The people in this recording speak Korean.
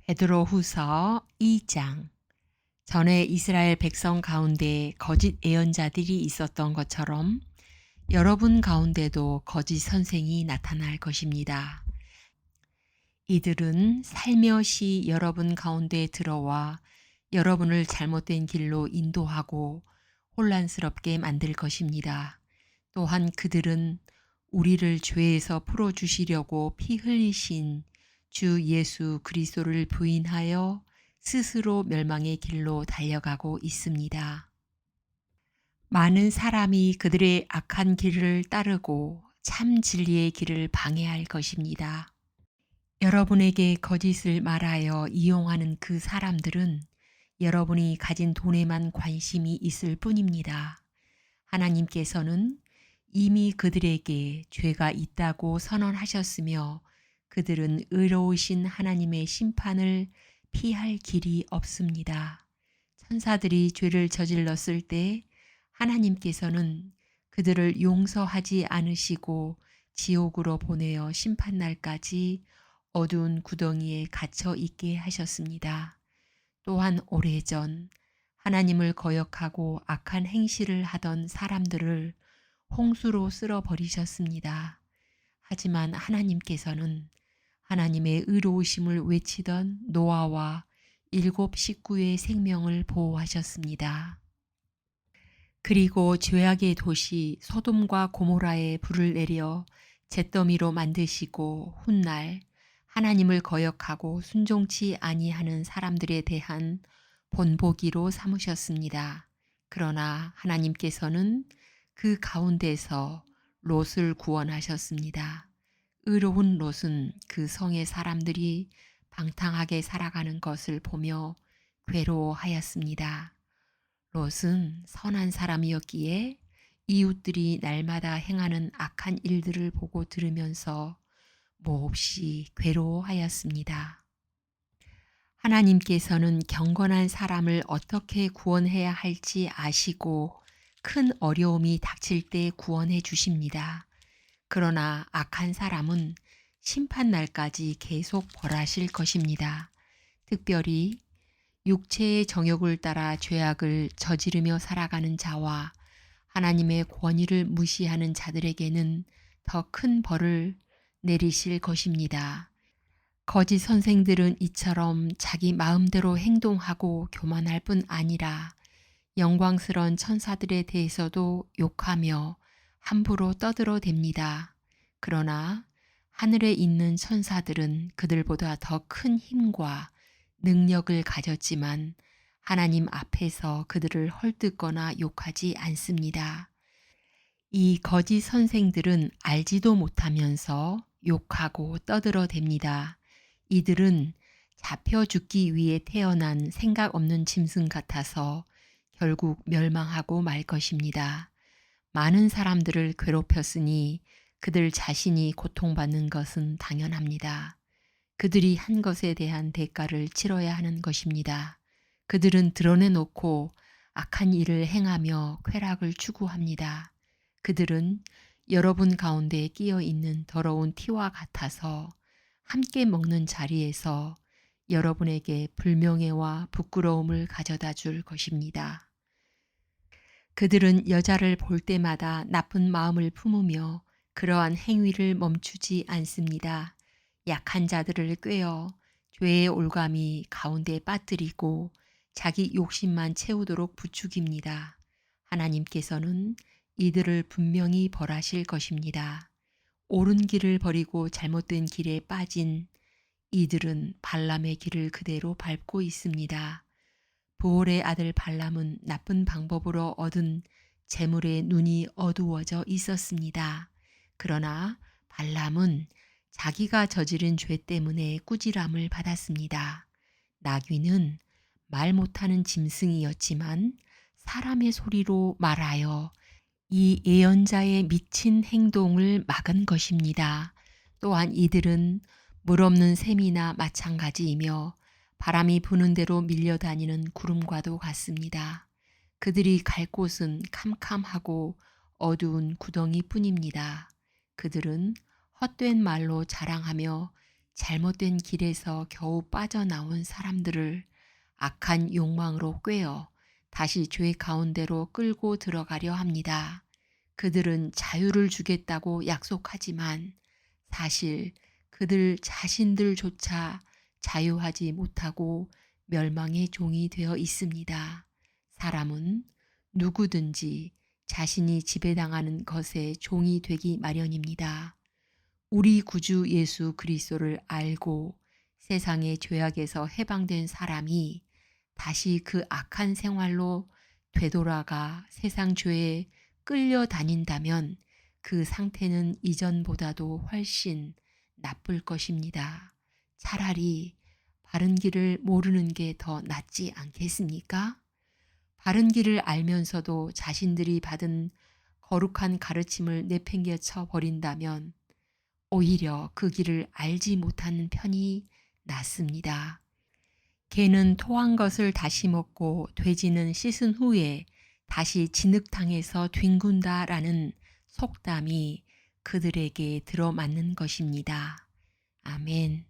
베드로후서 2장. 전에 이스라엘 백성 가운데 거짓 예언자들이 있었던 것처럼 여러분 가운데도 거짓 선생이 나타날 것입니다. 이들은 살며시 여러분 가운데 들어와 여러분을 잘못된 길로 인도하고 혼란스럽게 만들 것입니다. 또한 그들은 우리를 죄에서 풀어주시려고 피 흘리신 주 예수 그리스도를 부인하여 스스로 멸망의 길로 달려가고 있습니다. 많은 사람이 그들의 악한 길을 따르고 참 진리의 길을 방해할 것입니다. 여러분에게 거짓을 말하여 이용하는 그 사람들은 여러분이 가진 돈에만 관심이 있을 뿐입니다. 하나님께서는 이미 그들에게 죄가 있다고 선언하셨으며 그들은 의로우신 하나님의 심판을 피할 길이 없습니다. 천사들이 죄를 저질렀을 때 하나님께서는 그들을 용서하지 않으시고 지옥으로 보내어 심판날까지 어두운 구덩이에 갇혀 있게 하셨습니다. 또한 오래전 하나님을 거역하고 악한 행실을 하던 사람들을 홍수로 쓸어버리셨습니다. 하지만 하나님께서는 하나님의 의로우심을 외치던 노아와 7 식구의 생명을 보호하셨습니다. 그리고 죄악의 도시 소돔과 고모라에 불을 내려 잿더미로 만드시고 훗날 하나님을 거역하고 순종치 아니하는 사람들에 대한 본보기로 삼으셨습니다. 그러나 하나님께서는 그 가운데서 롯을 구원하셨습니다. 의로운 롯은 그 성의 사람들이 방탕하게 살아가는 것을 보며 괴로워하였습니다. 롯은 선한 사람이었기에 이웃들이 날마다 행하는 악한 일들을 보고 들으면서 몹시 괴로워하였습니다. 하나님께서는 경건한 사람을 어떻게 구원해야 할지 아시고 큰 어려움이 닥칠 때 구원해 주십니다. 그러나 악한 사람은 심판날까지 계속 벌하실 것입니다. 특별히 육체의 정욕을 따라 죄악을 저지르며 살아가는 자와 하나님의 권위를 무시하는 자들에게는 더 큰 벌을 내리실 것입니다. 거짓 선생들은 이처럼 자기 마음대로 행동하고 교만할 뿐 아니라 영광스러운 천사들에 대해서도 욕하며 함부로 떠들어댑니다. 그러나 하늘에 있는 천사들은 그들보다 더 큰 힘과 능력을 가졌지만 하나님 앞에서 그들을 헐뜯거나 욕하지 않습니다. 이 거짓 선생들은 알지도 못하면서 욕하고 떠들어댑니다. 이들은 잡혀 죽기 위해 태어난 생각 없는 짐승 같아서 결국 멸망하고 말 것입니다. 많은 사람들을 괴롭혔으니 그들 자신이 고통받는 것은 당연합니다. 그들이 한 것에 대한 대가를 치러야 하는 것입니다. 그들은 드러내놓고 악한 일을 행하며 쾌락을 추구합니다. 그들은 여러분 가운데 끼어 있는 더러운 티와 같아서 함께 먹는 자리에서 여러분에게 불명예와 부끄러움을 가져다 줄 것입니다. 그들은 여자를 볼 때마다 나쁜 마음을 품으며 그러한 행위를 멈추지 않습니다. 약한 자들을 꾀어 죄의 올감이 가운데 빠뜨리고 자기 욕심만 채우도록 부추깁니다. 하나님께서는 이들을 분명히 벌하실 것입니다. 옳은 길을 버리고 잘못된 길에 빠진 이들은 발람의 길을 그대로 밟고 있습니다. 보올의 아들 발람은 나쁜 방법으로 얻은 재물에 눈이 어두워져 있었습니다. 그러나 발람은 자기가 저지른 죄 때문에 꾸지람을 받았습니다. 나귀는 말 못하는 짐승이었지만 사람의 소리로 말하여 이 예언자의 미친 행동을 막은 것입니다. 또한 이들은 물 없는 샘이나 마찬가지이며 바람이 부는 대로 밀려다니는 구름과도 같습니다. 그들이 갈 곳은 캄캄하고 어두운 구덩이뿐입니다. 그들은 헛된 말로 자랑하며 잘못된 길에서 겨우 빠져나온 사람들을 악한 욕망으로 꾀어 다시 죄 가운데로 끌고 들어가려 합니다. 그들은 자유를 주겠다고 약속하지만 사실 그들 자신들조차 자유하지 못하고 멸망의 종이 되어 있습니다. 사람은 누구든지 자신이 지배당하는 것에 종이 되기 마련입니다. 우리 구주 예수 그리스도를 알고 세상의 죄악에서 해방된 사람이 다시 그 악한 생활로 되돌아가 세상 죄에 끌려다닌다면 그 상태는 이전보다도 훨씬 나쁠 것입니다. 차라리 바른 길을 모르는 게 더 낫지 않겠습니까? 바른 길을 알면서도 자신들이 받은 거룩한 가르침을 내팽개쳐 버린다면 오히려 그 길을 알지 못하는 편이 낫습니다. 개는 토한 것을 다시 먹고 돼지는 씻은 후에 다시 진흙탕에서 뒹군다라는 속담이 그들에게 들어맞는 것입니다. 아멘.